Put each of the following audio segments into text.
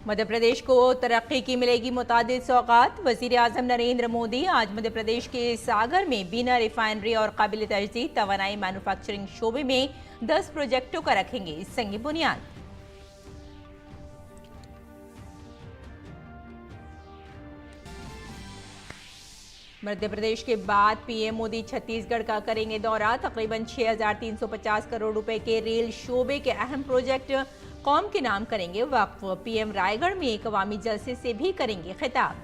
मध्य प्रदेश को तरक्की की मिलेगी मुतादिद सौगात। वजीर आजम नरेंद्र मोदी आज मध्य प्रदेश के सागर में बिना रिफाइनरी और काबिल तजदीद तवानाई मैन्युफैक्चरिंग शोबे में 10 प्रोजेक्टों का रखेंगे संग बुनियाद। मध्य प्रदेश के बाद पीएम मोदी छत्तीसगढ़ का करेंगे दौरा। तकरीबन 6,350 करोड़ रुपए के रेल शोबे के अहम प्रोजेक्ट कौम के नाम करेंगे वक्फ। पीएम रायगढ़ में एक अवामी जलसे से भी करेंगे खिताब।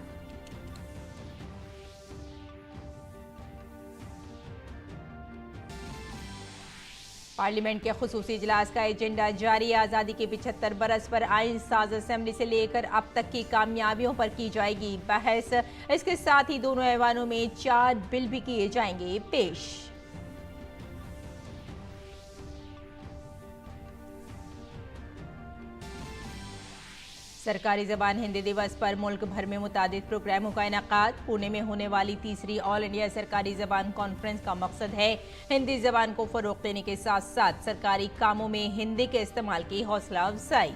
पार्लियामेंट के खुसूसी इजलास का एजेंडा जारी। आज़ादी के 75 बरस पर आइन साज असेंबली से लेकर अब तक की कामयाबियों पर की जाएगी बहस। इसके साथ ही दोनों ऐवानों में 4 बिल भी किए जाएंगे पेश। सरकारी जबान हिंदी दिवस पर मुल्क भर में मुतादिद प्रोग्रामों का इनेकाद। पुणे में होने वाली तीसरी ऑल इंडिया सरकारी जबान कॉन्फ्रेंस का मकसद है हिंदी जबान को फरोग देने के साथ साथ सरकारी कामों में हिंदी के इस्तेमाल की हौसला अफजाई।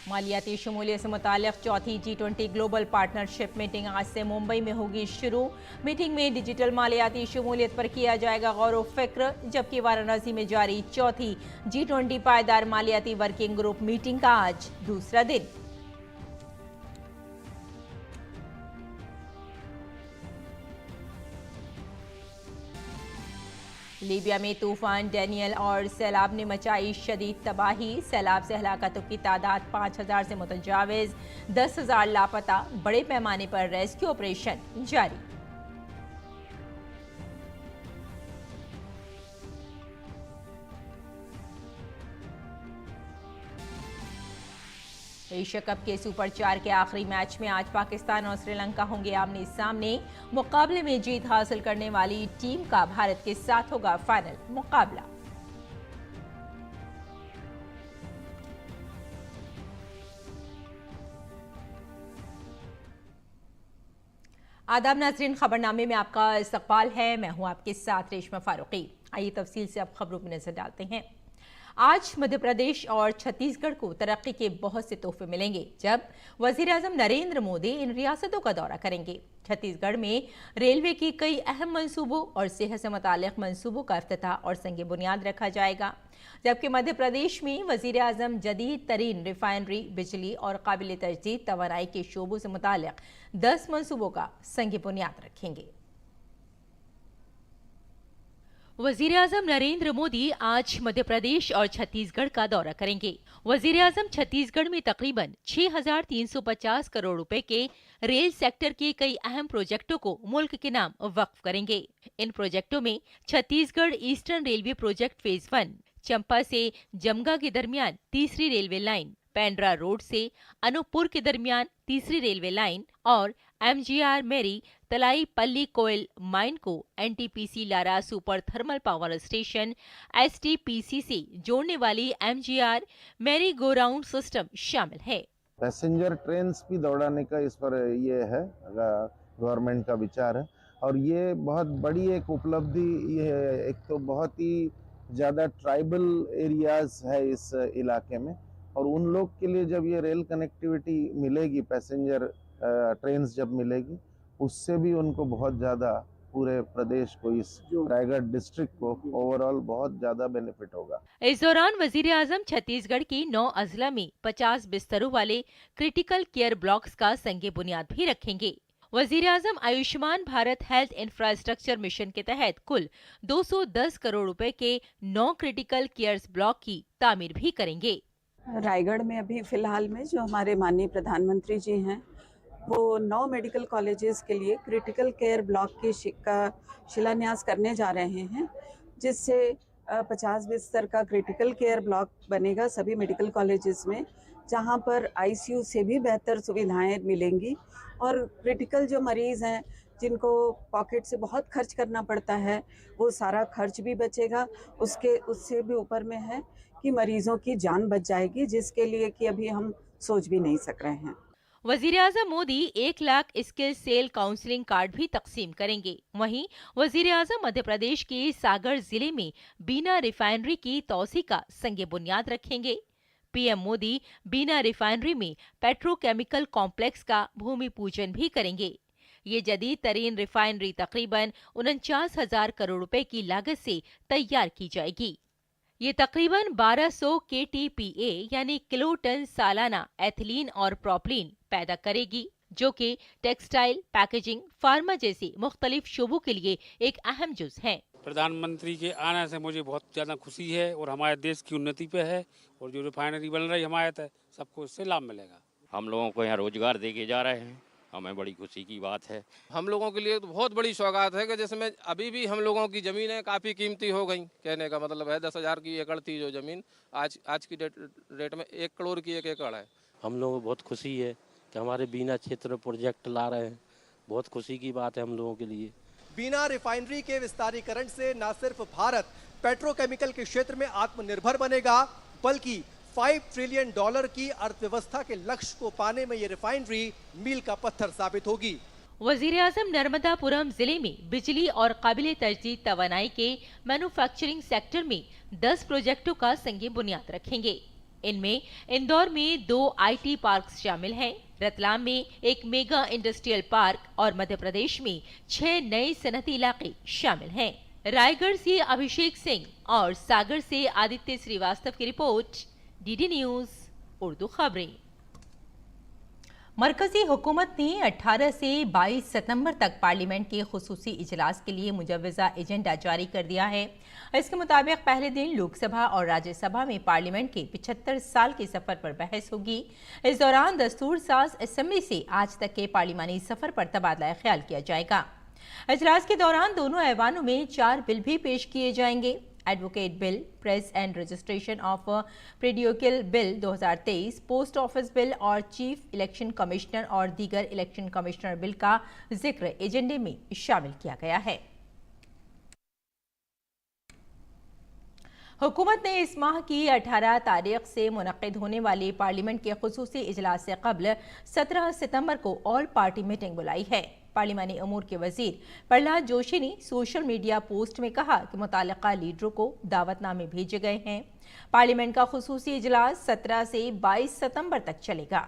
मालियाती शमूलियत से मुताल्लिक चौथी G20 ग्लोबल पार्टनरशिप मीटिंग आज से मुंबई में होगी शुरू। मीटिंग में डिजिटल मालियाती शमूलियत पर किया जाएगा गौर व फिक्र। जबकि वाराणसी में जारी चौथी G20 पायदार मालियाती वर्किंग ग्रुप मीटिंग का आज दूसरा दिन। लीबिया में तूफान डेनियल और सैलाब ने मचाई शदीद तबाही। सैलाब से हलाकतों की तादाद 5,000 से मुतजाविज, 10,000 लापता। बड़े पैमाने पर रेस्क्यू ऑपरेशन जारी। एशिया कप के सुपर 4 के आखिरी मैच में आज पाकिस्तान और श्रीलंका होंगे आमने सामने। मुकाबले में जीत हासिल करने वाली टीम का भारत के साथ होगा फाइनल मुकाबला। आदाब नाज़रीन, खबरनामे में आपका इस्तकबाल है। मैं हूं आपके साथ रेशमा फारूकी। आइए तफसील से अब खबरों में नजर डालते हैं। आज मध्य प्रदेश और छत्तीसगढ़ को तरक्की के बहुत से तोहफे मिलेंगे जब वजीर आजम नरेंद्र मोदी इन रियासतों का दौरा करेंगे। छत्तीसगढ़ में रेलवे की कई अहम मंसूबों और सेहत से मुताल्लिक मंसूबों का इफ्तिताह और संग बुनियाद रखा जाएगा। जबकि मध्य प्रदेश में वजीर आजम जदीद तरीन रिफाइनरी, बिजली और काबिल तजदीद तवानाई के शोबों से मुताल्लिक 10 मंसूबों का संग बुनियाद रखेंगे। वजीर आजम नरेंद्र मोदी आज मध्य प्रदेश और छत्तीसगढ़ का दौरा करेंगे। वजीर आजम छत्तीसगढ़ में तकरीबन 6,350 करोड़ रुपए के रेल सेक्टर के कई अहम प्रोजेक्टों को मुल्क के नाम वक्फ करेंगे। इन प्रोजेक्टों में Chhattisgarh eastern railway project phase 1, चंपा से जमगा के दरमियान तीसरी रेलवे लाइन, पेंड्रा रोड से अनूपपुर के दरमियान तीसरी रेलवे लाइन और MGR मेरी तलाई पल्ली कोयल माइन को NTPC Lara super thermal power station STPC से जोड़ने वाली MGR मेरी गो राउंड सिस्टम शामिल है। पैसेंजर ट्रेन भी दौड़ाने का इस पर ये है गवर्नमेंट का विचार है और ये बहुत बड़ी एक उपलब्धि ये है। एक तो बहुत ही ज़्यादा ट्राइबल एरियाज है इस इलाके में और उन लोग के लिए जब ये रेल कनेक्टिविटी मिलेगी, पैसेंजर ट्रेन जब मिलेगी, उससे भी उनको बहुत ज़्यादा पूरे प्रदेश को, इस रायगढ़ डिस्ट्रिक्ट को ओवरऑल बहुत ज्यादा बेनिफिट होगा। इस दौरान वजीर आजम छत्तीसगढ़ की 9 अजला में 50 बिस्तरों वाले क्रिटिकल केयर ब्लॉक्स का संग बुनियाद भी रखेंगे। वजीर आजम Ayushman Bharat health infrastructure mission के तहत कुल 210 करोड़ रुपए के 9 क्रिटिकल केयर ब्लॉक की तामीर भी करेंगे। रायगढ़ में अभी फिलहाल में जो हमारे माननीय प्रधानमंत्री जी हैं वो 9 मेडिकल कॉलेजेस के लिए क्रिटिकल केयर ब्लॉक की शिलान्यास करने जा रहे हैं, जिससे 50 बिस्तर का क्रिटिकल केयर ब्लॉक बनेगा सभी मेडिकल कॉलेजेस में, जहां पर ICU से भी बेहतर सुविधाएं मिलेंगी और क्रिटिकल जो मरीज़ हैं जिनको पॉकेट से बहुत खर्च करना पड़ता है वो सारा खर्च भी बचेगा। उससे भी ऊपर में है कि मरीज़ों की जान बच जाएगी, जिसके लिए कि अभी हम सोच भी नहीं सक रहे हैं। वजीर-ए-आज़म Modi 1 lakh skill cell counselling card भी तकसीम करेंगे। वहीं वजीर-ए-आज़म मध्य प्रदेश के सागर जिले में बीना रिफाइनरी की तौसी का संगे बुनियाद रखेंगे। पीएम मोदी बीना रिफाइनरी में पेट्रोकेमिकल कॉम्प्लेक्स का भूमि पूजन भी करेंगे। ये जदीद तरीन रिफाइनरी तकरीबन 49,000 करोड़ रुपए की लागत से तैयार की जाएगी। ये तकरीबन 1200 KTPA यानी किलो टन सालाना एथिलीन और प्रोपलीन पैदा करेगी, जो कि टेक्सटाइल, पैकेजिंग, फार्मा जैसे मुख्तलिफ शोबों के लिए एक अहम जुज है। प्रधानमंत्री के आने से मुझे बहुत ज़्यादा खुशी है और हमारे देश की उन्नति पे है और जो रिफाइनरी बन रही हमारे है सबको इससे लाभ मिलेगा। हम लोगों को यहाँ रोजगार देके जा रहे हैं, हमें बड़ी खुशी की बात है। हम लोगों के लिए तो बहुत बड़ी सौगात है कि जिसमें अभी भी हम लोगों की ज़मीनें काफ़ी कीमती हो गई। कहने का मतलब है 10,000 की एकड़ थी जो ज़मीन आज की रेट में 1 करोड़ की 1 एकड़ है। हम लोगों को बहुत खुशी है कि हमारे बीना क्षेत्र में प्रोजेक्ट ला रहे हैं, बहुत खुशी की बात है हम लोगों के लिए। बीना रिफाइनरी के विस्तारीकरण से न सिर्फ भारत पेट्रोकेमिकल के क्षेत्र में आत्मनिर्भर बनेगा, बल्कि $5 ट्रिलियन की अर्थव्यवस्था के लक्ष्य को पाने में ये रिफाइनरी मील का पत्थर साबित होगी। वजीर-ए-आज़म नर्मदापुरम जिले में बिजली और काबिले तजदीद तवानाई के मैन्युफैक्चरिंग सेक्टर में 10 प्रोजेक्टों का संगे बुनियाद रखेंगे। इनमें इंदौर में 2 IT पार्क शामिल हैं, रतलाम में एक मेगा इंडस्ट्रियल पार्क और मध्य प्रदेश में 6 नए सनती इलाके शामिल हैं। रायगढ़ से अभिषेक सिंह और सागर से आदित्य श्रीवास्तव की रिपोर्ट, DD न्यूज उर्दू खबरें। मरकजी हुकूमत ने 18 से 22 सितंबर तक पार्लियामेंट के खुसूसी इजलास के लिए मुजव्वज़ा एजेंडा जारी कर दिया है। इसके मुताबिक पहले दिन लोकसभा और राज्यसभा में पार्लियामेंट के 75 साल के सफर पर बहस होगी। इस दौरान दस्तूर साज असेंबली से आज तक के पार्लिमानी सफर पर तबादला ख्याल किया जाएगा। इजलास के दौरान दोनों ऐवानों में 4 बिल भी पेश किए जाएंगे। Advocate bill, press and registration of periodical bill 2023, post office bill और चीफ इलेक्शन कमिश्नर और दीगर इलेक्शन कमिश्नर बिल का जिक्र एजेंडे में शामिल किया गया है। हुकूमत ने इस माह की 18 तारीख से मुनक्किद होने वाले पार्लियामेंट के खुसूसी इजलास से कबल 17 सितंबर को ऑल पार्टी मीटिंग बुलाई है। पार्लिमानी अमूर के वजीर प्रहलाद जोशी ने सोशल मीडिया पोस्ट में कहा कि मुतालिका लीडरों को दावतनामे भेजे गए हैं। पार्लियामेंट का खुसूसी इजलास 17 से 22 सितंबर तक चलेगा।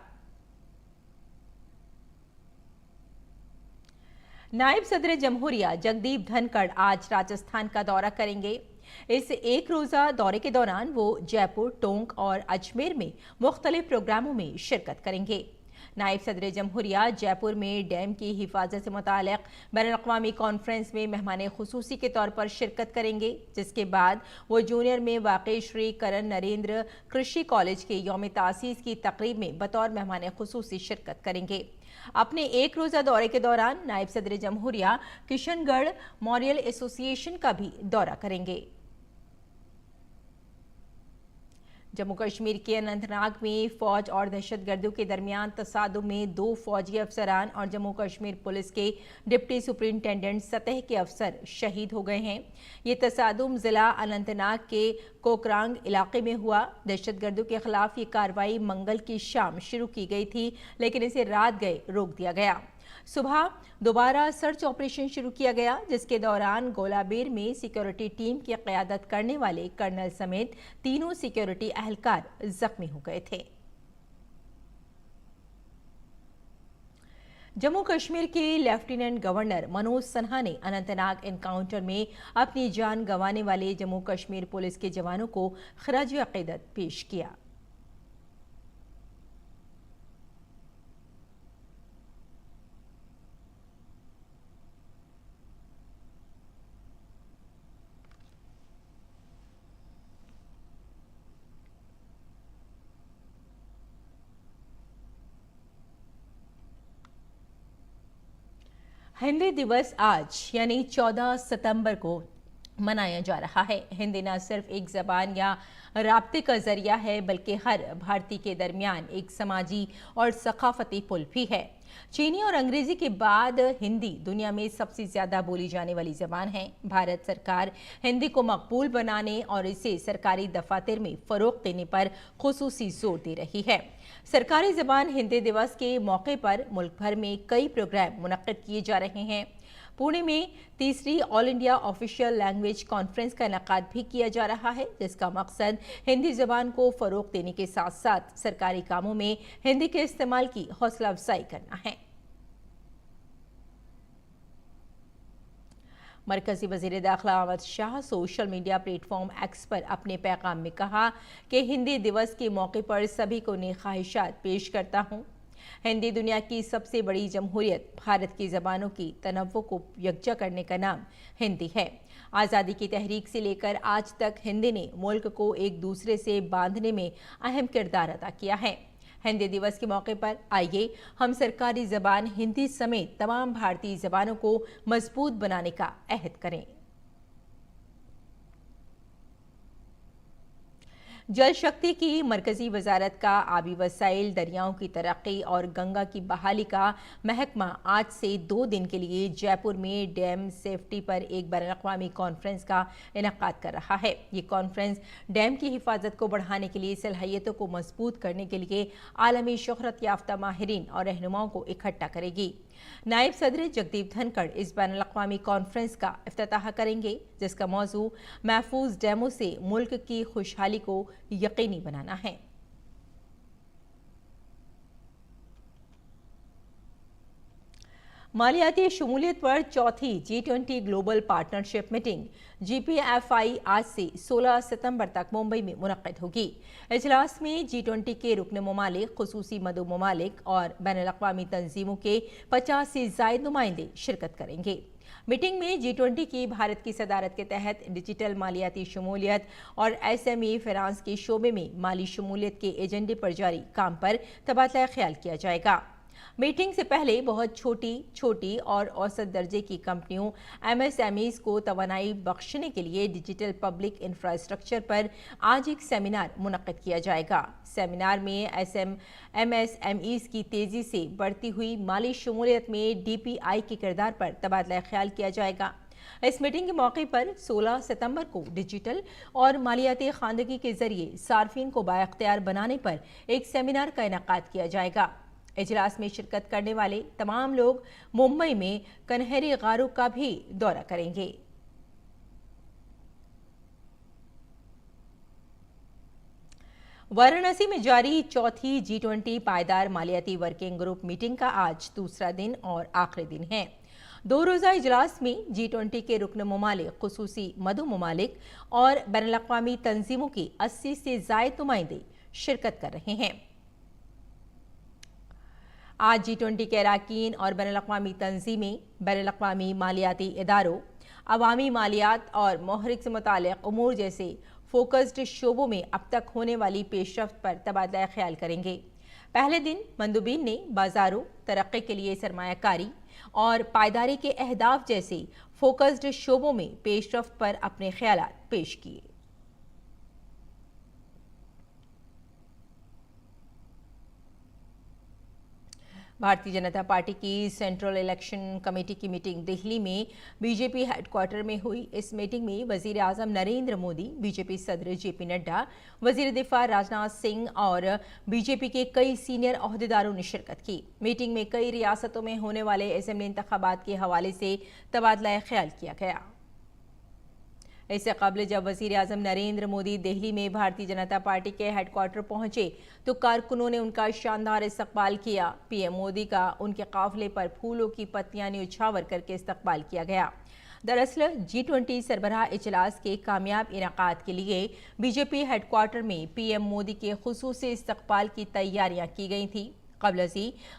नायब सदर जमहूरिया जगदीप धनखड़ आज राजस्थान का दौरा करेंगे। इस एक रोजा दौरे के दौरान वो जयपुर, टोंक और अजमेर में मुख्तलिफ प्रोग्रामों में शिरकत करेंगे। नायब सदर जमहूरिया जयपुर में डैम की हिफाजत से मुतालिक बैनुल-अक़वामी कॉन्फ्रेंस में मेहमान खुसूसी के तौर पर शिरकत करेंगे, जिसके बाद वो जूनियर में वाक़ई श्री करण नरेंद्र कृषि कॉलेज के यौम तासीस की तकरीब में बतौर मेहमान खुसूसी शिरकत करेंगे। अपने एक रोजा दौरे के दौरान नायब सदर जमहूरिया किशनगढ़ मॉरियल एसोसिएशन का भी दौरा करेंगे। जम्मू कश्मीर के अनंतनाग में फौज और दहशतगर्दों के दरमियान तसादुम में 2 फौजी अफसरान और जम्मू कश्मीर पुलिस के डिप्टी सुपरिंटेंडेंट सतह के अफसर शहीद हो गए हैं। ये तसादुम जिला अनंतनाग के कोकरांग इलाके में हुआ। दहशतगर्दों के खिलाफ ये कार्रवाई मंगल की शाम शुरू की गई थी, लेकिन इसे रात गए रोक दिया गया। सुबह दोबारा सर्च ऑपरेशन शुरू किया गया, जिसके दौरान गोलाबीर में सिक्योरिटी टीम की क़यादत करने वाले कर्नल समेत 3 सिक्योरिटी अहलकार जख्मी हो गए थे। जम्मू कश्मीर के लेफ्टिनेंट गवर्नर मनोज सिन्हा ने अनंतनाग एनकाउंटर में अपनी जान गंवाने वाले जम्मू कश्मीर पुलिस के जवानों को खराज अक़ीदत पेश किया। हिंदी दिवस आज यानी 14 सितंबर को मनाया जा रहा है। हिंदी न सिर्फ एक ज़बान या राब्ते का जरिया है, बल्कि हर भारतीय के दरमियान एक समाजी और सकाफती पुल भी है। चीनी और अंग्रेजी के बाद हिंदी दुनिया में सबसे ज्यादा बोली जाने वाली जबान है। भारत सरकार हिंदी को मकबूल बनाने और इसे सरकारी दफातर में फरोग देने पर खुसूसी जोर दे रही है। सरकारी जबान हिंदी दिवस के मौके पर मुल्क भर में कई प्रोग्राम मुनक्किद किए जा रहे हैं। पुणे में तीसरी all India official language conference का इनेकाद भी किया जा रहा है, जिसका मकसद हिंदी जबान को फरोग देने के साथ साथ सरकारी कामों में हिंदी के इस्तेमाल की हौसला अफजाई करना है। मरकजी वजीर दाखिला Amit Shah social media platform x पर अपने पैगाम में कहा कि हिंदी दिवस के मौके पर सभी को नेक ख्वाहिशात पेश करता हूँ। हिंदी दुनिया की सबसे बड़ी जमहूरियत भारत की ज़बानों की तनव्वुर को यकजा करने का नाम हिंदी है। आज़ादी की तहरीक से लेकर आज तक हिंदी ने मुल्क को एक दूसरे से बांधने में अहम किरदार अदा किया है। हिंदी दिवस के मौके पर आइए हम सरकारी ज़बान हिंदी समेत तमाम भारतीय ज़बानों को मजबूत बनाने का अहद करें। जल शक्ति की मरकजी वजारत का आबी वसाइल, दरियाओं की तरक्की और गंगा की बहाली का महकमा आज से 2 दिन के लिए जयपुर में डैम सेफ्टी पर एक बैनुल-अक़वामी कॉन्फ्रेंस का इनेकाद कर रहा है। ये कॉन्फ्रेंस डैम की हिफाजत को बढ़ाने के लिए, सलाहियतों को मजबूत करने के लिए आलमी शोहरत याफ्ता माहिरीन और रहनुमाओं को इकट्ठा करेगी। नायब सदर जगदीप धनखड़ इस बैनुल-अक़वामी कॉन्फ्रेंस का इफ्तिताह करेंगे, जिसका मौजू महफूज डैमों से मुल्क की खुशहाली को यकीनी बनाना है। मालियाती शमूलियत पर चौथी G20 global partnership meeting GPFI आज से 16 सितंबर तक मुंबई में मुनक्किद होगी। इजलास में G20 के रुकन ममालिक, खुसूसी मदु ममालिक और बैनुल-अक़वामी तंजीमों के 50 से ज़ायद नुमाइंदे शिरकत करेंगे। मीटिंग में G20 की भारत की सदारत के तहत डिजिटल मालियाती शमूलियत और SME फाइनेंस के शोबे में माली शमूलियत के एजेंडे पर जारी काम पर तबादला ख्याल किया जाएगा। मीटिंग से पहले बहुत छोटी और औसत दर्जे की कंपनियों MSMEs को तवानाई बख्शने के लिए डिजिटल पब्लिक इंफ्रास्ट्रक्चर पर आज एक सेमिनार मुनक्किद किया जाएगा। सेमिनार में MSMEs की तेजी से बढ़ती हुई माली शमूलियत में DPI के किरदार पर तबादला ख्याल किया जाएगा। इस मीटिंग के मौके पर 16 सितंबर को डिजिटल और मालियाती खानदगी के जरिए सार्फिन को बाइख्तियार बनाने पर एक सेमिनार का इनेकाद किया जाएगा। इजलास में शिरकत करने वाले तमाम लोग मुंबई में कन्हेरी गारों का भी दौरा करेंगे। वाराणसी में जारी चौथी G20 पायदार मालियाती वर्किंग ग्रुप मीटिंग का आज दूसरा दिन और आखिरी दिन है। 2 रोज़ा इजलास में G20 के रुकन ममालिक, खुसूसी मदु ममालिक और बैनुल-अक़वामी तंजीमों के 80 से ज़ायद नुमाइंदे शिरकत कर रहे हैं। आज G20 के अरकान और बैनुल-अक़वामी तंजीमें बैनुल-अक़वामी मालियाती इदारों, अवामी मालियात और मोहरिक से मुताल्लिक़ उमूर जैसे फोकस्ड शोबों में अब तक होने वाली पेशरफ्त पर तबादला ख्याल करेंगे। पहले दिन मंदूबीन ने बाजारों, तरक्की के लिए सरमायाकारी और पायदारी के अहदाफ जैसे फोकस्ड शोबों में पेशरफ्त पर अपने ख्यालात पेश किए। भारतीय जनता पार्टी की सेंट्रल इलेक्शन कमेटी की मीटिंग दिल्ली में बीजेपी हेडक्वार्टर में हुई। इस मीटिंग में वजीर आजम नरेंद्र मोदी, बीजेपी सदर जेपी नड्डा, वजीर दिफा राजनाथ सिंह और बीजेपी के कई सीनियर ओहदेदारों ने शिरकत की। मीटिंग में कई रियासतों में होने वाले असेंबली इंतखाबात के हवाले से तबादला ख्याल किया गया। इससे कबल जब वजीर आजम नरेंद्र मोदी दिल्ली में भारतीय जनता पार्टी के हेडक्वार्टर पहुंचे तो कारकुनों ने उनका शानदार इस्तकबाल किया। पीएम मोदी का उनके काफिले पर फूलों की पत्तियां न्यौछावर करके इस्तकबाल किया गया। दरअसल G20 सरबराह इजलास के कामयाब इनेकाद के लिए बीजेपी हेडक्वार्टर में पीएम मोदी के खुसूसी इस्तकबाल की तैयारियां की गई थी। कबल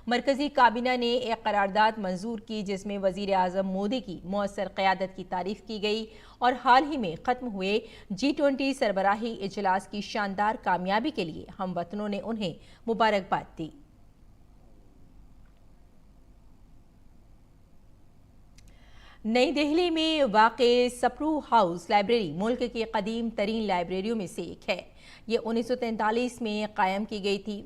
मरकजी काबीना ने एक करारदाद मंजूर की, जिसमें वजीर आजम मोदी की मौसर क़यादत की तारीफ की गई और हाल ही में ख़त्म हुए G20 सरबराही इजलास की शानदार कामयाबी के लिए हमवतनों ने उन्हें मुबारकबाद दी। नई दिल्ली में वाक़े सप्रू हाउस लाइब्रेरी मुल्क की कदीम तरीन लाइब्रेरियों में से एक है। ये 1943 में कायम की गई थी।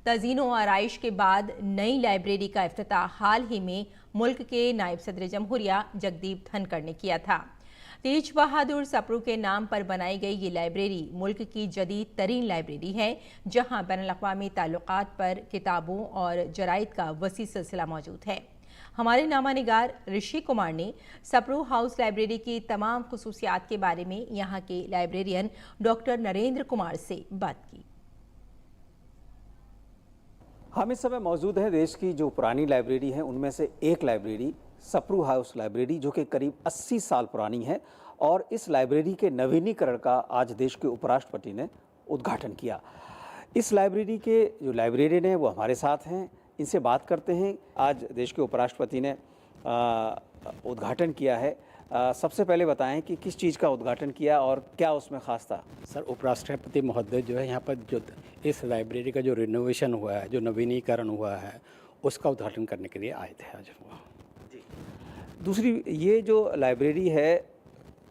तज़ीन व आराइश के बाद नई लाइब्रेरी का इफ्तिताह हाल ही में मुल्क के नायब सदर जमहूरिया जगदीप धनखड़ ने किया था। तेज बहादुर सप्रू के नाम पर बनाई गई ये लाइब्रेरी मुल्क की जदीद तरीन लाइब्रेरी है, जहां बैनुल-अक़वामी ताल्लुकात पर किताबों और जराइद का वसी सिलसिला मौजूद है। हमारे नामानिगार ऋषि कुमार ने सप्रू हाउस लाइब्रेरी की तमाम खुसूसियात के बारे में यहाँ के लाइब्रेरियन डॉक्टर नरेंद्र कुमार से बात की। हम इस समय मौजूद हैं देश की जो पुरानी लाइब्रेरी है उनमें से एक लाइब्रेरी सप्रू हाउस लाइब्रेरी, जो कि करीब 80 साल पुरानी है, और इस लाइब्रेरी के नवीनीकरण का आज देश के उपराष्ट्रपति ने उद्घाटन किया। इस लाइब्रेरी के जो लाइब्रेरियन हैं वो हमारे साथ हैं, इनसे बात करते हैं। आज देश के उपराष्ट्रपति ने उद्घाटन किया है। सबसे पहले बताएं कि किस चीज़ का उद्घाटन किया और क्या उसमें खास था। सर, उपराष्ट्रपति महोदय जो है यहाँ पर जो इस लाइब्रेरी का जो रिनोवेशन हुआ है, जो नवीनीकरण हुआ है, उसका उद्घाटन करने के लिए आए थे आज। दूसरी, ये जो लाइब्रेरी है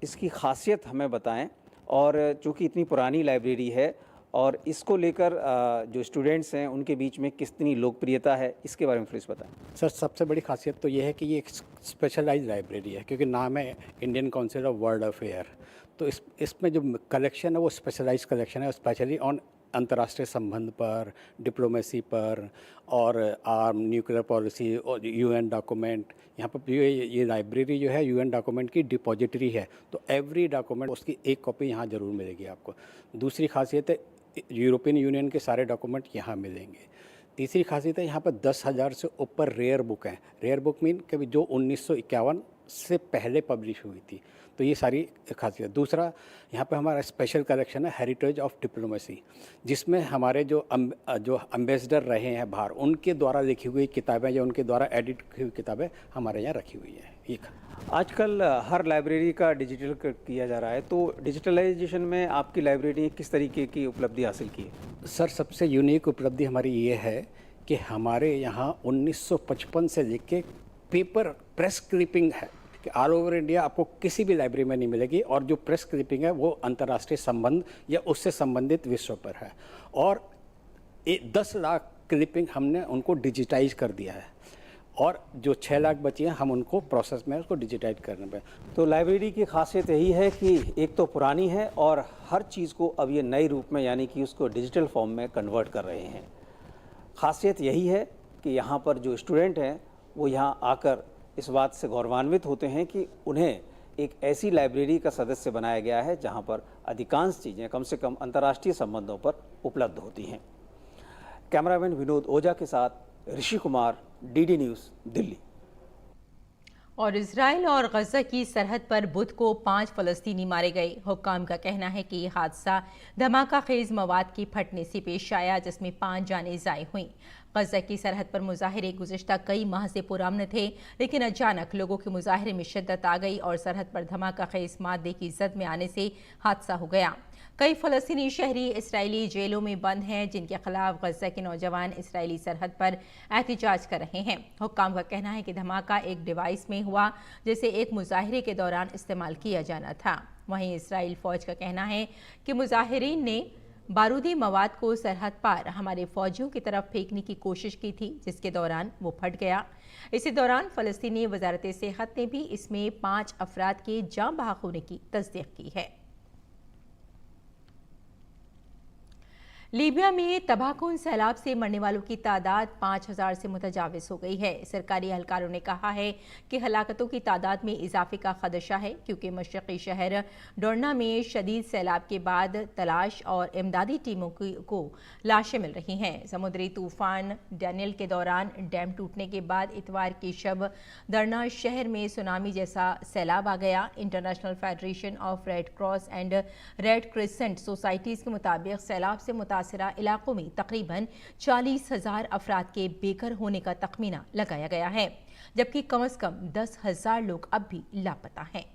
इसकी खासियत हमें बताएं, और चूँकि इतनी पुरानी लाइब्रेरी है और इसको लेकर जो स्टूडेंट्स हैं उनके बीच में कितनी लोकप्रियता है, इसके बारे में प्लीज़ बताएं। सर, सबसे बड़ी खासियत तो ये है कि ये एक स्पेशलाइज्ड लाइब्रेरी है, क्योंकि नाम है Indian council of world affair. तो इसमें जो कलेक्शन है वो स्पेशलाइज्ड कलेक्शन है, स्पेशली ऑन अंतर्राष्ट्रीय संबंध पर, डिप्लोमेसी पर, और आर्म न्यूक्लियर पॉलिसी और यूएन डॉक्यूमेंट। यहाँ पर ये लाइब्रेरी जो है यूएन डॉक्यूमेंट की डिपॉजिटरी है, तो एवरी डॉक्यूमेंट उसकी एक कॉपी यहाँ ज़रूर मिलेगी आपको। दूसरी खासियत है यूरोपियन यूनियन के सारे डॉक्यूमेंट यहाँ मिलेंगे। तीसरी खासियत है यहाँ पर 10,000 से ऊपर रेयर बुक हैं। रेयर बुक मीन कि जो 1951 से पहले पब्लिश हुई थी, तो ये सारी खासियत। दूसरा, यहाँ पे हमारा स्पेशल कलेक्शन है हेरिटेज ऑफ डिप्लोमेसी, जिसमें हमारे जो एम्बेसडर रहे हैं बाहर, उनके द्वारा लिखी हुई किताबें या उनके द्वारा एडिट की हुई किताबें हमारे यहाँ रखी हुई हैं। ये आजकल हर लाइब्रेरी का डिजिटल किया जा रहा है, तो डिजिटलाइजेशन में आपकी लाइब्रेरी किस तरीके की उपलब्धि हासिल की है? सर, सबसे यूनिक उपलब्धि हमारी ये है कि हमारे यहाँ 1955 से लेके पेपर प्रेस क्लिपिंग है कि ऑल ओवर इंडिया आपको किसी भी लाइब्रेरी में नहीं मिलेगी, और जो प्रेस क्लिपिंग है वो अंतर्राष्ट्रीय संबंध या उससे संबंधित विषयों पर है। और 10 लाख क्लिपिंग हमने उनको डिजिटाइज कर दिया है, और जो 6 लाख बची हैं हम उनको प्रोसेस में उसको डिजिटाइज करने पे। तो लाइब्रेरी की खासियत यही है कि एक तो पुरानी है और हर चीज़ को अब ये नए रूप में, यानी कि उसको डिजिटल फॉर्म में कन्वर्ट कर रहे हैं। खासियत यही है कि यहाँ पर जो स्टूडेंट हैं वो यहाँ आकर इस बात से गौरवान्वित होते हैं कि उन्हें एक ऐसी लाइब्रेरी का सदस्य बनाया गया है जहाँ पर अधिकांश चीज़ें कम से कम अंतर्राष्ट्रीय संबंधों पर उपलब्ध होती हैं। कैमरामैन विनोद ओझा के साथ ऋषि कुमार, डीडी न्यूज़, दिल्ली। और इजराइल और गजा की सरहद पर बुध को 5 फलस्तीनी मारे गए। हुक्काम का कहना है कि यह हादसा धमाका खेज मवाद की फटने से पेश आया, जिसमें 5 जानें ज़ाय हुईं। गजा की सरहद पर मुजाहिरे गुज़िश्ता कई माह से पुरअमन थे, लेकिन अचानक लोगों के मुजाहिरे में शिद्दत आ गई और सरहद पर धमाका खेज मादे की जद में आने से हादसा हो गया। कई फ़लस्तीनी शहरी इसराइली जेलों में बंद हैं, जिनके खिलाफ गजा के नौजवान इसराइली सरहद पर एहतिजाज कर रहे हैं। हुक्काम का कहना है कि धमाका एक डिवाइस में हुआ जिसे एक मुजाहिरे के दौरान इस्तेमाल किया जाना था। वहीं इसराइल फ़ौज का कहना है कि मुजाहिरीन ने बारूदी मवाद को सरहद पार हमारे फौजियों की तरफ फेंकने की कोशिश की थी, जिसके दौरान वो फट गया। इसी दौरान फ़लस्तीनी वज़ारत सेहत ने भी इसमें 5 अफराद के जाँ बहक होने की तस्दीक की है। लीबिया में तबाहकुन सैलाब से मरने वालों की तादाद 5,000 से मुतजाविज हो गई है। सरकारी एहलकारों ने कहा है कि हलाकतों की तादाद में इजाफे का खदशा है, क्योंकि मशरक़ी शहर डोरना में शदीद सैलाब के बाद तलाश और इमदादी टीमों को लाशें मिल रही हैं। समुद्री तूफान डैनियल के दौरान डैम टूटने के बाद इतवार की शब दरना शहर में सुनामी जैसा सैलाब आ गया। International federation of red cross and red crescent societies के मुताबिक सैलाब से मुतासिरा इलाकों में तकरीबन 40,000 अफराद के बेघर होने का तखमीना लगाया गया है, जबकि कम से कम 10,000 लोग अब भी लापता हैं।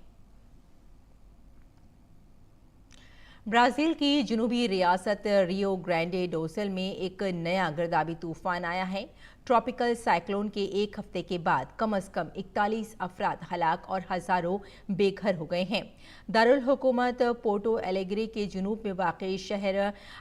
ब्राज़ील की जुनूबी रियासत रियो ग्रांडे डो सुल में एक नया गर्दाबी तूफान आया है। ट्रॉपिकल साइक्लोन के एक हफ्ते के बाद कम से कम 41 अफराद हलाक और हजारों बेघर हो गए हैं। दारुल हुकूमत पोर्टो एलेग्रे के जुनूब में वाक़ई शहर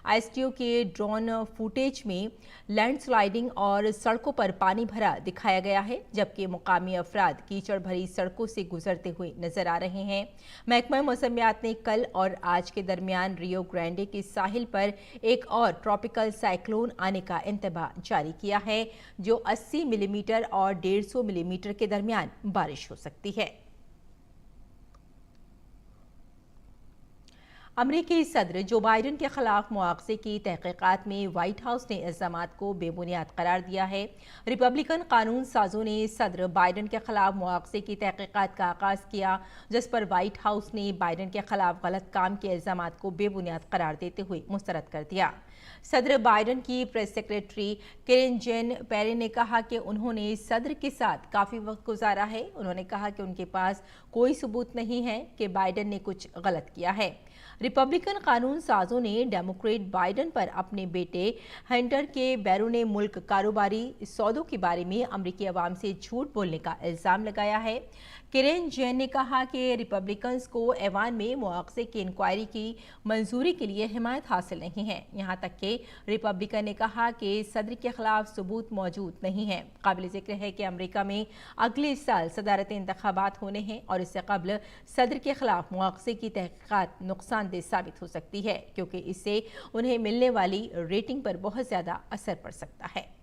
आइस्टियो के ड्रोन फुटेज में लैंडस्लाइडिंग और सड़कों पर पानी भरा दिखाया गया है, जबकि मुकामी अफराद कीचड़ भरी सड़कों से गुजरते हुए नजर आ रहे हैं। महकमा मौसमियात ने कल और आज के दरमियान रियो ग्रांडे के साहिल पर एक और ट्रॉपिकल साइक्लोन आने का इंतबाह जारी किया है, जो 80 मिलीमीटर और 150 मिलीमीटर के दरमियान बारिश हो सकती है। अमरीकी सदर जो बाइडन के खिलाफ मुआवजे की तहकीकात में व्हाइट हाउस ने इल्जामात को बेबुनियाद करार दिया है। रिपब्लिकन कानून साजों ने सदर बाइडन के खिलाफ मुआवजे की तहकीकात का आगाज किया, जिस पर व्हाइट हाउस ने बाइडन के खिलाफ गलत काम के इल्जामात को बेबुनियाद करार देते हुए मुस्तरद कर दिया। सदर बाइडन की प्रेस सेक्रेटरी कैरेन जेन पेरे ने कहा कि उन्होंने सदर के साथ काफ़ी वक्त गुजारा है। उन्होंने कहा कि उनके पास कोई सबूत नहीं है कि बाइडन ने कुछ गलत किया है। रिपब्लिकन कानून साजों ने डेमोक्रेट बाइडन पर अपने बेटे हंटर के बैरून मुल्क कारोबारी सौदों के बारे में अमरीकी अवाम से झूठ बोलने का इल्ज़ाम लगाया है। कैरेन जेन ने कहा कि रिपब्लिकन्स को ऐवान में मुआवजे की इंक्वायरी की मंजूरी के लिए हिमायत हासिल नहीं है। यहाँ तक कि रिपब्लिकन ने कहा कि सदर के खिलाफ सबूत मौजूद नहीं है। काबिल जिक्र है कि अमेरिका में अगले साल सदारती इंतखाबात होने हैं और इससे कबल सदर के खिलाफ मुआवजे की तहकीकात नुकसानदेह साबित हो सकती है, क्योंकि इससे उन्हें मिलने वाली रेटिंग पर बहुत ज़्यादा असर पड़ सकता है।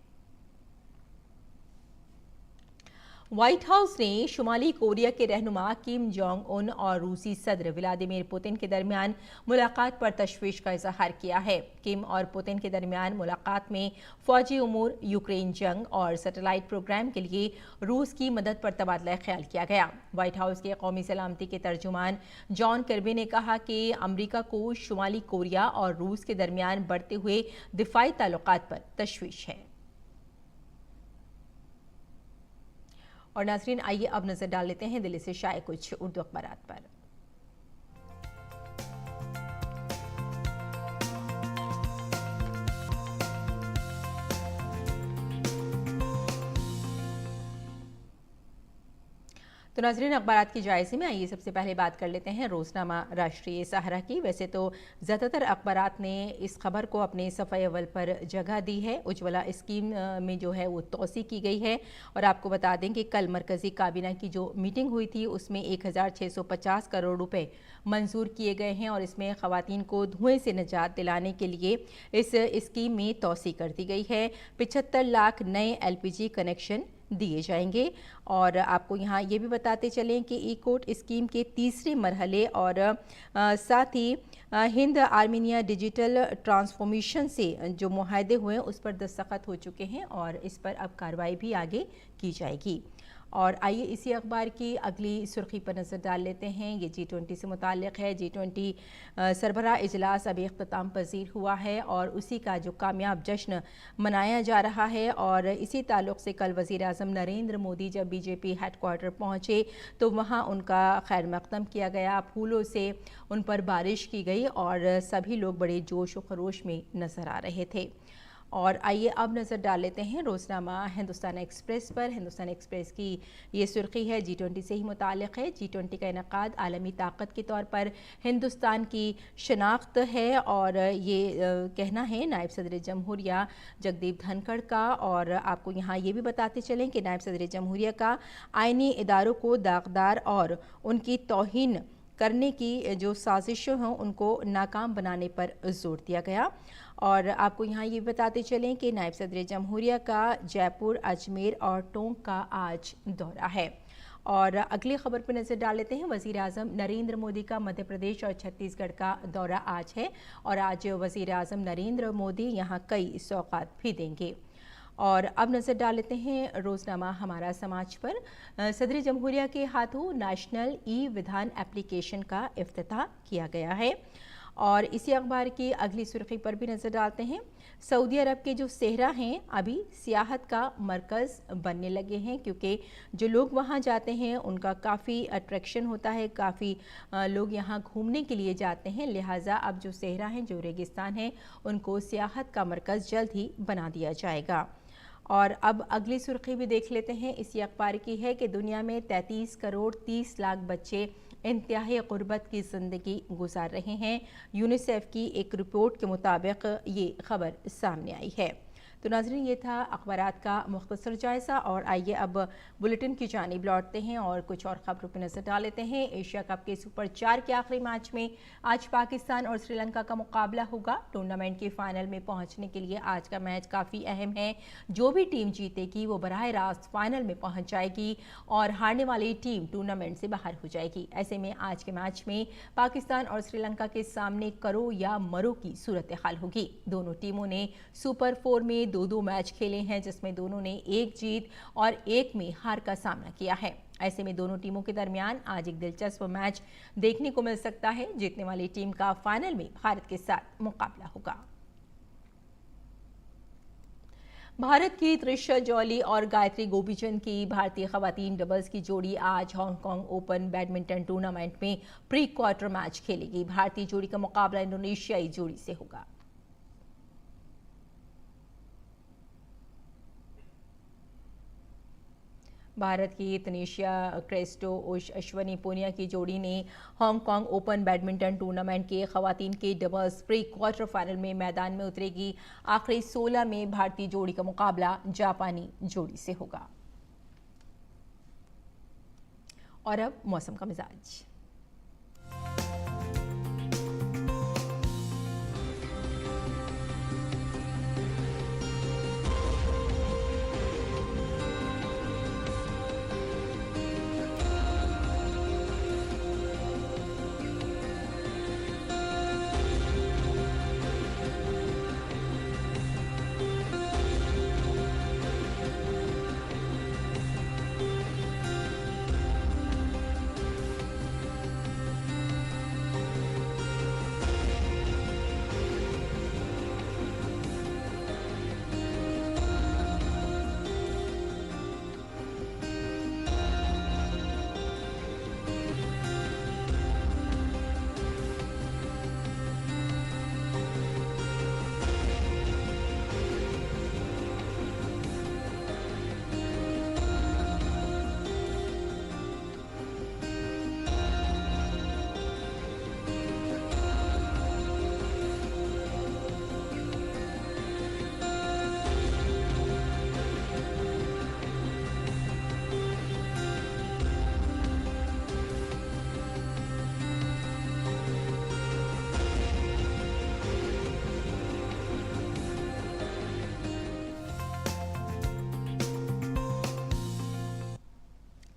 व्हाइट हाउस ने शुमाली कोरिया के रहनुमा किम जोंग उन और रूसी सदर व्लादिमीर पुतिन के दरमियान मुलाकात पर तशवीश का इजहार किया है। किम और पुतिन के दरमियान मुलाकात में फौजी उमूर, यूक्रेन जंग और सैटेलाइट प्रोग्राम के लिए रूस की मदद पर तबादला ख्याल किया गया। व्हाइट हाउस के कौमी सलामती के तर्जुमान जॉन किर्बी ने कहा कि अमरीका को शुमाली कोरिया और रूस के दरमियान बढ़ते हुए दिफाई ताल्लुकात पर तशवीश है। और नाज़रीन, आइए अब नजर डाल लेते हैं दिल्ली से शाये कुछ उर्दू अखबारात पर। तो नाज़रीन, अखबारात की जायज़े में आइए सबसे पहले बात कर लेते हैं रोज़नामा राष्ट्रीय सहारा की। वैसे तो ज़्यादातर अखबारात ने इस खबर को अपने सफ़े अव्वल पर जगह दी है। उज्ज्वला स्कीम में जो है वो तोसी की गई है। और आपको बता दें कि कल मरकज़ी काबीना की जो मीटिंग हुई थी उसमें 1650 करोड़ रुपए मंजूर किए गए हैं और इसमें ख़वातीन को धुएँ से निजात दिलाने के लिए इस स्कीम में तोसी कर दी गई है। 75 लाख नए LPG कनेक्शन दिए जाएंगे। और आपको यहाँ ये भी बताते चलें कि ई-कोर्ट स्कीम के तीसरे मरहले और साथ ही हिंद आर्मीनिया डिजिटल ट्रांसफॉर्मेशन से जो मुआहदे हुए हैं उस पर दस्तखत हो चुके हैं और इस पर अब कार्रवाई भी आगे की जाएगी। और आइए इसी अखबार की अगली सुर्खी पर नज़र डाल लेते हैं। ये G20 से मुताल्लिक़ है। G20 सरबराह इजलास अभी इख्तिताम पजीर हुआ है और उसी का जो कामयाब जश्न मनाया जा रहा है। और इसी ताल्लुक़ से कल वज़ीर आज़म नरेंद्र मोदी जब BJP हेडक्वार्टर पहुँचे तो वहाँ उनका खैर मक़दम किया गया, फूलों से उन पर बारिश की गई और सभी लोग बड़े जोश व खरोश में नज़र आ रहे थे। और आइए अब नज़र डाल लेते हैं रोज़नामा हिंदुस्तान एक्सप्रेस पर। हिंदुस्तान एक्सप्रेस की ये सुर्खी है G20 से ही मुताल्लिक़ है। G20 का इनेकाद आलमी ताकत के तौर पर हिंदुस्तान की शनाख्त है और ये कहना है नायब सदर जमहूरिया जगदीप धनखड़ का। और आपको यहाँ ये भी बताते चलें कि नायब सदर जमहूरिया का आइनी इदारों को दागदार और उनकी तौहीन करने की जो साजिशें हों उनको नाकाम बनाने पर जोर दिया गया। और आपको यहाँ ये बताते चलें कि नायब सदर जमहूरिया का जयपुर, अजमेर और टोंक का आज दौरा है। और अगली खबर पर नज़र डाल लेते हैं। वज़ीर आज़म नरेंद्र मोदी का मध्य प्रदेश और छत्तीसगढ़ का दौरा आज है और आज वज़ीर आज़म नरेंद्र मोदी यहाँ कई सौगात भी देंगे। और अब नज़र डाल लेते हैं रोज़नामा हमारा समाज पर। सदर जमहूरिया के हाथों नेशनल ई-विधान एप्लीकेशन का इफ्तिताह किया गया है। और इसी अखबार की अगली सुर्खी पर भी नज़र डालते हैं। सऊदी अरब के जो सेहरा हैं अभी सियाहत का मरकज़ बनने लगे हैं, क्योंकि जो लोग वहाँ जाते हैं उनका काफ़ी अट्रैक्शन होता है, काफ़ी लोग यहाँ घूमने के लिए जाते हैं। लिहाजा अब जो सेहरा हैं, जो रेगिस्तान हैं, उनको सियाहत का मरकज़ जल्द ही बना दिया जाएगा। और अब अगली सुर्खी भी देख लेते हैं। इसी अखबार की है कि दुनिया में 33 करोड़ 30 लाख बच्चे इंतहाई गुर्बत की ज़िंदगी गुजार रहे हैं। यूनिसेफ की एक रिपोर्ट के मुताबिक ये खबर सामने आई है। तो नाज़रीन, ये था अखबारात का मुख्तसर जायज़ा, और आइए अब बुलेटिन की जानिब लौटते हैं और कुछ और ख़बरों पर नज़र डाल लेते हैं। एशिया कप के सुपर 4 के आखिरी मैच में आज पाकिस्तान और श्रीलंका का मुकाबला होगा। टूर्नामेंट के फाइनल में पहुंचने के लिए आज का मैच काफ़ी अहम है। जो भी टीम जीतेगी वो बराह रास्त फाइनल में पहुंच जाएगी और हारने वाली टीम टूर्नामेंट से बाहर हो जाएगी। ऐसे में आज के मैच में पाकिस्तान और श्रीलंका के सामने करो या मरो की सूरत हाल होगी। दोनों टीमों ने सुपर 4 में 2-2 मैच खेले हैं, जिसमें दोनों ने एक जीत और एक में हार का सामना किया है। ऐसे में दोनों टीमों के दरमियान आज एक दिलचस्प मैच देखने को मिल सकता है। जीतने वाली टीम का फाइनल में भारत के साथ मुकाबला होगा। भारत की त्रिशा जॉली और गायत्री गोपीचंद की भारतीय खवातीन डबल्स की जोड़ी आज हांगकांग ओपन बैडमिंटन टूर्नामेंट में प्री क्वार्टर मैच खेलेगी। भारतीय जोड़ी का मुकाबला इंडोनेशियाई जोड़ी से होगा। भारत की तनीषा क्रेस्टो अश्वनी पुनिया की जोड़ी ने हांगकांग ओपन बैडमिंटन टूर्नामेंट के खवातीन के डबल्स प्री क्वार्टर फाइनल में मैदान में उतरेगी। आखिरी 16 में भारतीय जोड़ी का मुकाबला जापानी जोड़ी से होगा। और अब मौसम का मिजाज।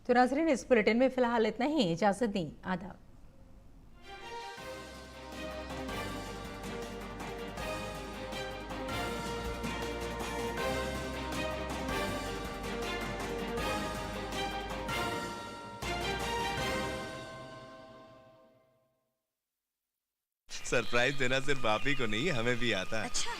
तो नाज़रीन, इस बुलेटिन में फिलहाल इतना ही। इजाज़त दी, आदाब। सरप्राइज देना सिर्फ आप ही को नहीं, हमें भी आता है। अच्छा।